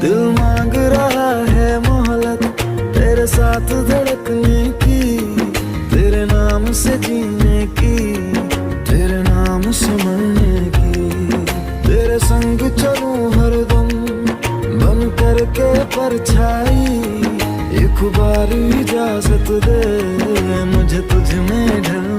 दिल मांग रहा है मोहलत तेरे साथ धड़कने की, तेरे नाम से जीने की, तेरे नाम से मरने की। तेरे संग चलूं हरदम बन करके परछाई, एक बार इजाजत दे मुझे तुझ में ढल